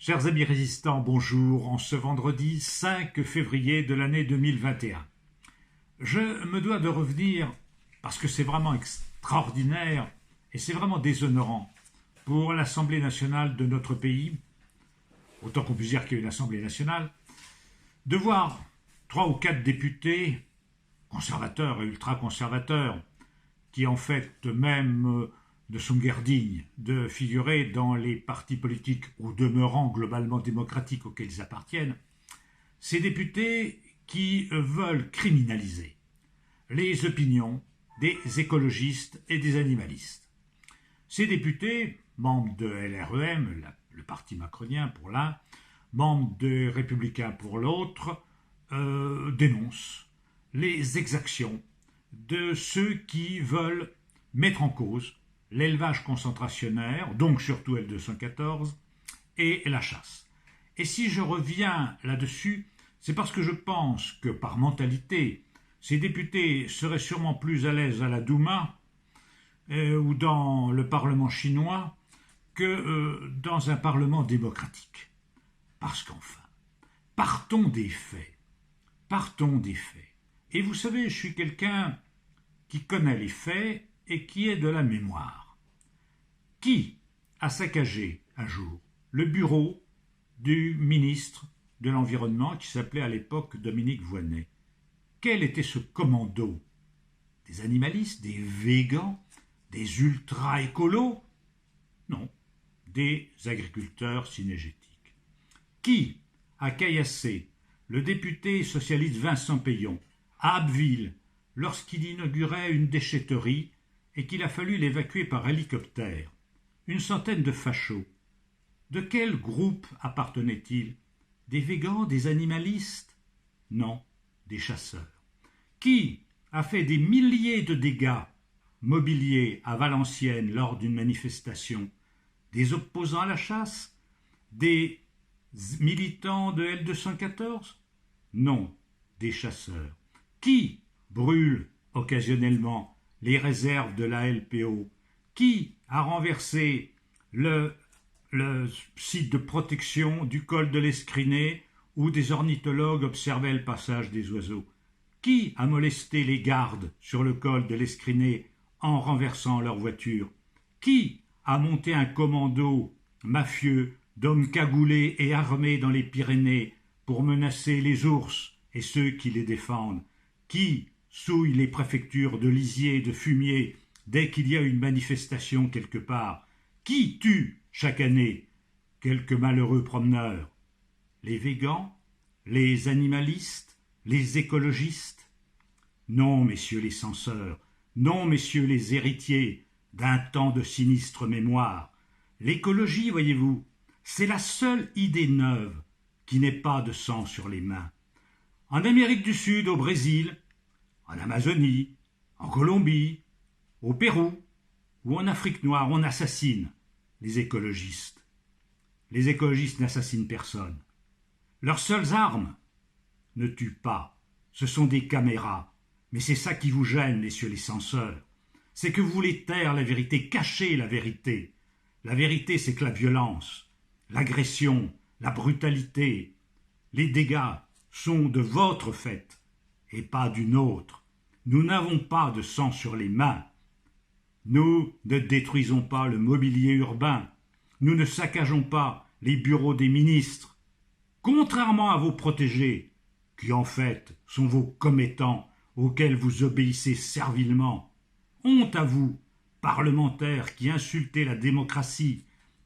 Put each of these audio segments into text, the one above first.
Chers amis résistants, bonjour, en ce vendredi 5 février de l'année 2021. Je me dois de revenir, parce que c'est vraiment extraordinaire et c'est vraiment déshonorant pour l'Assemblée nationale de notre pays, autant qu'on puisse dire qu'il y a une Assemblée nationale, de voir 3 ou 4 députés conservateurs et ultra-conservateurs qui en fait même ne sont guère dignes de figurer dans les partis politiques ou demeurant globalement démocratiques auxquels ils appartiennent, ces députés qui veulent criminaliser les opinions des écologistes et des animalistes. Ces députés, membres de LREM, le parti macronien pour l'un, membres des Républicains pour l'autre, dénoncent les exactions de ceux qui veulent mettre en cause l'élevage concentrationnaire, donc surtout L214, et la chasse. Et si je reviens là-dessus, c'est parce que je pense que par mentalité, ces députés seraient sûrement plus à l'aise à la Douma ou dans le Parlement chinois que dans un Parlement démocratique. Parce qu'enfin, partons des faits. Partons des faits. Et vous savez, je suis quelqu'un qui connaît les faits et qui est de la mémoire. Qui a saccagé un jour le bureau du ministre de l'Environnement qui s'appelait à l'époque Dominique Voynet? Quel était ce commando? Des animalistes, des végans, des ultra-écolos? Non, des agriculteurs cynégétiques. Qui a caillassé le député socialiste Vincent Peillon à Abbeville lorsqu'il inaugurait une déchetterie et qu'il a fallu l'évacuer par hélicoptère? Une centaine de fachos. De quel groupe appartenaient-ils? Des végans, des animalistes? Non, des chasseurs. Qui a fait des milliers de dégâts mobiliers à Valenciennes lors d'une manifestation? Des opposants à la chasse? Des militants de L214? Non, des chasseurs. Qui brûle occasionnellement les réserves de la LPO? Qui a renversé le site de protection du col de l'Escriné où des ornithologues observaient le passage des oiseaux? Qui a molesté les gardes sur le col de l'Escriné en renversant leur voiture? Qui a monté un commando mafieux d'hommes cagoulés et armés dans les Pyrénées pour menacer les ours et ceux qui les défendent? Qui souille les préfectures de Lisieux et de Fumier dès qu'il y a une manifestation quelque part? Qui tue chaque année quelques malheureux promeneurs? Les végans? Les animalistes? Les écologistes? Non, messieurs les censeurs, non, messieurs les héritiers d'un temps de sinistre mémoire. L'écologie, voyez-vous, c'est la seule idée neuve qui n'ait pas de sang sur les mains. En Amérique du Sud, au Brésil, en Amazonie, en Colombie, au Pérou ou en Afrique noire, on assassine les écologistes. Les écologistes n'assassinent personne. Leurs seules armes ne tuent pas. Ce sont des caméras. Mais c'est ça qui vous gêne, messieurs les censeurs. C'est que vous voulez taire la vérité, cacher la vérité. La vérité, c'est que la violence, l'agression, la brutalité, les dégâts sont de votre fait et pas d'une autre. Nous n'avons pas de sang sur les mains. Nous ne détruisons pas le mobilier urbain. Nous ne saccageons pas les bureaux des ministres. Contrairement à vos protégés, qui en fait sont vos commettants auxquels vous obéissez servilement. Honte à vous, parlementaires qui insultez la démocratie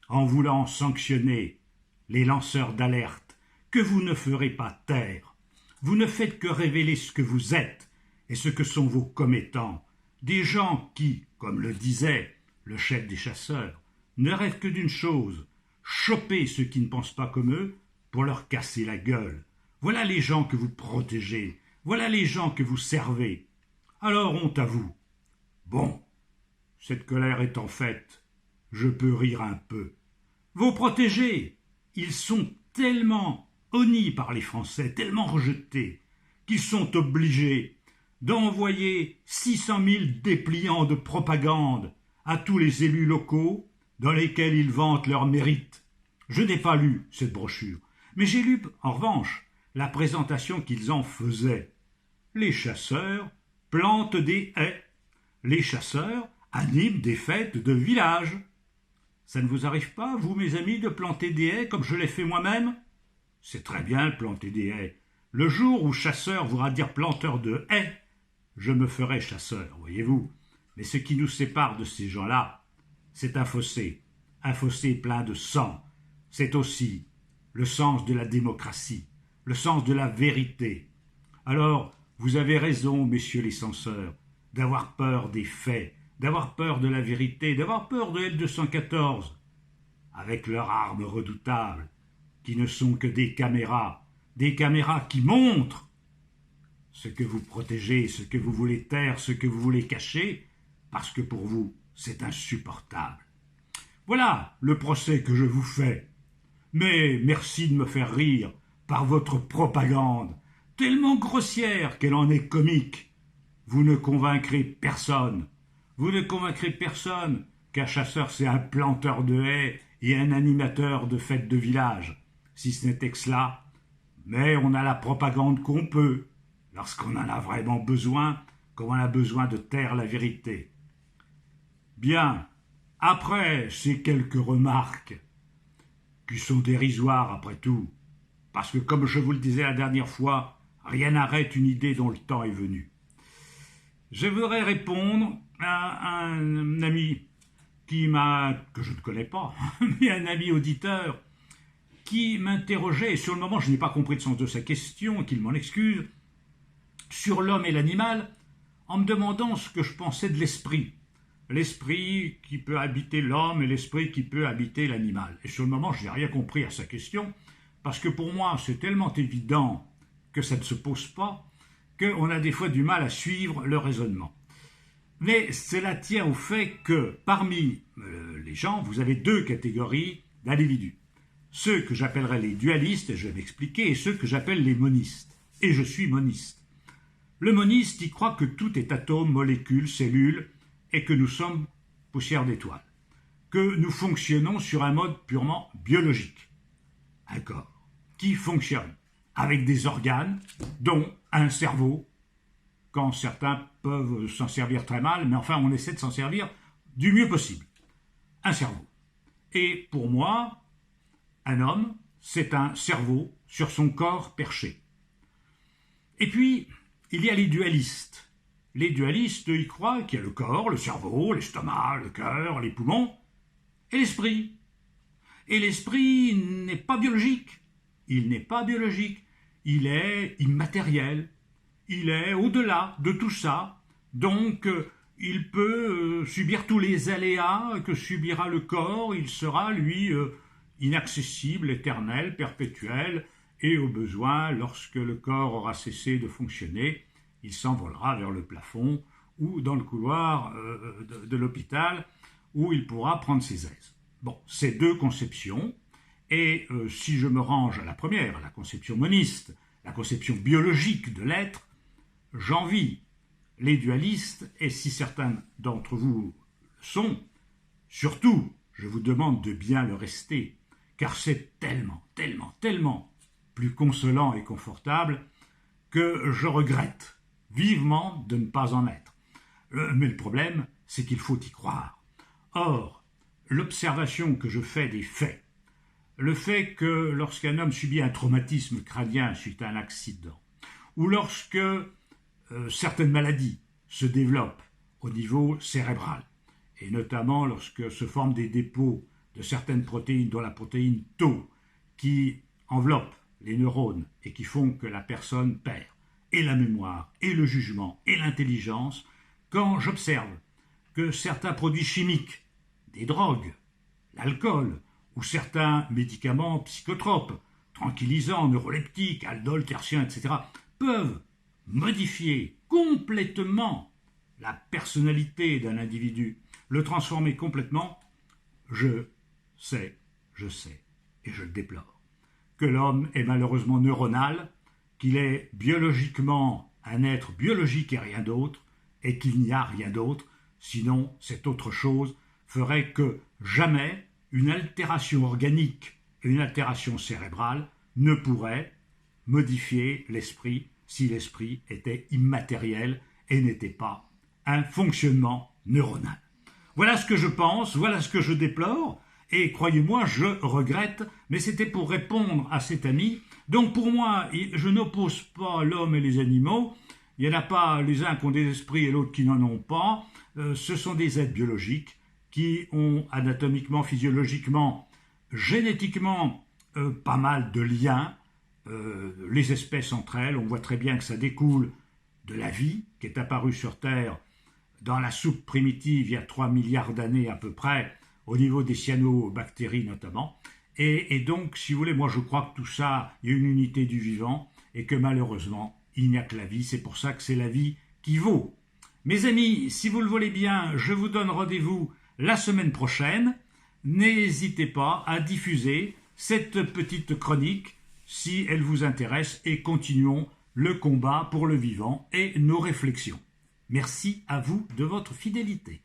en voulant sanctionner les lanceurs d'alerte, que vous ne ferez pas taire. Vous ne faites que révéler ce que vous êtes et ce que sont vos commettants. Des gens qui, comme le disait le chef des chasseurs, ne rêvent que d'une chose, choper ceux qui ne pensent pas comme eux pour leur casser la gueule. Voilà les gens que vous protégez, voilà les gens que vous servez. Alors honte à vous. Bon, cette colère étant faite, je peux rire un peu. Vos protégés, ils sont tellement honnis par les Français, tellement rejetés, qu'ils sont obligés d'envoyer 600 000 dépliants de propagande à tous les élus locaux dans lesquels ils vantent leurs mérites Je n'ai pas lu cette brochure, mais j'ai lu, en revanche, la présentation qu'ils en faisaient. Les chasseurs plantent des haies. Les chasseurs animent des fêtes de village. Ça ne vous arrive pas, vous, mes amis, de planter des haies comme je l'ai fait moi-même? C'est très bien de planter des haies. Le jour où chasseur voudra dire planteur de haies, je me ferai chasseur, voyez-vous. Mais ce qui nous sépare de ces gens-là, c'est un fossé plein de sang. C'est aussi le sens de la démocratie, le sens de la vérité. Alors, vous avez raison, messieurs les censeurs, d'avoir peur des faits, d'avoir peur de la vérité, d'avoir peur de L214, avec leurs armes redoutables, qui ne sont que des caméras qui montrent ce que vous protégez, ce que vous voulez taire, ce que vous voulez cacher, parce que pour vous, c'est insupportable. Voilà le procès que je vous fais. Mais merci de me faire rire par votre propagande, tellement grossière qu'elle en est comique. Vous ne convaincrez personne. Vous ne convaincrez personne qu'un chasseur c'est un planteur de haies et un animateur de fêtes de village, si ce n'était que cela. Mais on a la propagande qu'on peut, lorsqu'on en a vraiment besoin, comme on a besoin de taire la vérité. Bien, après ces quelques remarques, qui sont dérisoires après tout, parce que comme je vous le disais la dernière fois, rien n'arrête une idée dont le temps est venu. Je voudrais répondre à un ami que je ne connais pas, mais un ami auditeur, qui m'interrogeait, et sur le moment je n'ai pas compris le sens de sa question, qu'il m'en excuse, sur l'homme et l'animal, en me demandant ce que je pensais de l'esprit. L'esprit qui peut habiter l'homme et l'esprit qui peut habiter l'animal. Et sur le moment, je n'ai rien compris à sa question, parce que pour moi, c'est tellement évident que ça ne se pose pas, qu'on a des fois du mal à suivre le raisonnement. Mais cela tient au fait que parmi les gens, vous avez deux catégories d'individus. Ceux que j'appellerais les dualistes, et je vais m'expliquer, et ceux que j'appelle les monistes. Et je suis moniste. Le moniste, il croit que tout est atome, molécule, cellule, et que nous sommes poussière d'étoiles, que nous fonctionnons sur un mode purement biologique. Un corps qui fonctionne avec des organes, dont un cerveau, quand certains peuvent s'en servir très mal, mais enfin on essaie de s'en servir du mieux possible. Un cerveau. Et pour moi, un homme, c'est un cerveau sur son corps perché. Et puis, il y a les dualistes. Les dualistes, ils croient qu'il y a le corps, le cerveau, l'estomac, le cœur, les poumons, et l'esprit. Et l'esprit n'est pas biologique. Il n'est pas biologique. Il est immatériel. Il est au-delà de tout ça. Donc, il peut subir tous les aléas que subira le corps. Il sera, lui, inaccessible, éternel, perpétuel. Et au besoin, lorsque le corps aura cessé de fonctionner, il s'envolera vers le plafond ou dans le couloir de l'hôpital où il pourra prendre ses aises. Bon, ces deux conceptions, et si je me range à la première, la conception moniste, la conception biologique de l'être, j'envie les dualistes, et si certains d'entre vous le sont, surtout, je vous demande de bien le rester, car c'est tellement, tellement, tellement plus consolant et confortable que je regrette vivement de ne pas en être. Mais le problème, c'est qu'il faut y croire. Or, l'observation que je fais des faits, le fait que lorsqu'un homme subit un traumatisme crânien suite à un accident, ou lorsque certaines maladies se développent au niveau cérébral, et notamment lorsque se forment des dépôts de certaines protéines, dont la protéine Tau, qui enveloppe les neurones et qui font que la personne perd et la mémoire, et le jugement, et l'intelligence, quand j'observe que certains produits chimiques, des drogues, l'alcool, ou certains médicaments psychotropes, tranquillisants, neuroleptiques, aldol, tertiens, etc., peuvent modifier complètement la personnalité d'un individu, le transformer complètement, je sais, et je le déplore, que l'homme est malheureusement neuronal, qu'il est biologiquement un être biologique et rien d'autre, et qu'il n'y a rien d'autre, sinon cette autre chose ferait que jamais une altération organique une altération cérébrale ne pourrait modifier l'esprit si l'esprit était immatériel et n'était pas un fonctionnement neuronal. Voilà ce que je pense, voilà ce que je déplore, et croyez-moi, je regrette, mais c'était pour répondre à cet ami. Donc pour moi, je n'oppose pas l'homme et les animaux, il n'y en a pas les uns qui ont des esprits et l'autre qui n'en ont pas, ce sont des êtres biologiques qui ont anatomiquement, physiologiquement, génétiquement pas mal de liens, les espèces entre elles, on voit très bien que ça découle de la vie qui est apparue sur Terre dans la soupe primitive il y a 3 milliards d'années à peu près, au niveau des cyanobactéries notamment. Et donc, si vous voulez, moi je crois que tout ça, il y a une unité du vivant et que malheureusement, il n'y a que la vie. C'est pour ça que c'est la vie qui vaut. Mes amis, si vous le voulez bien, je vous donne rendez-vous la semaine prochaine. N'hésitez pas à diffuser cette petite chronique si elle vous intéresse et continuons le combat pour le vivant et nos réflexions. Merci à vous de votre fidélité.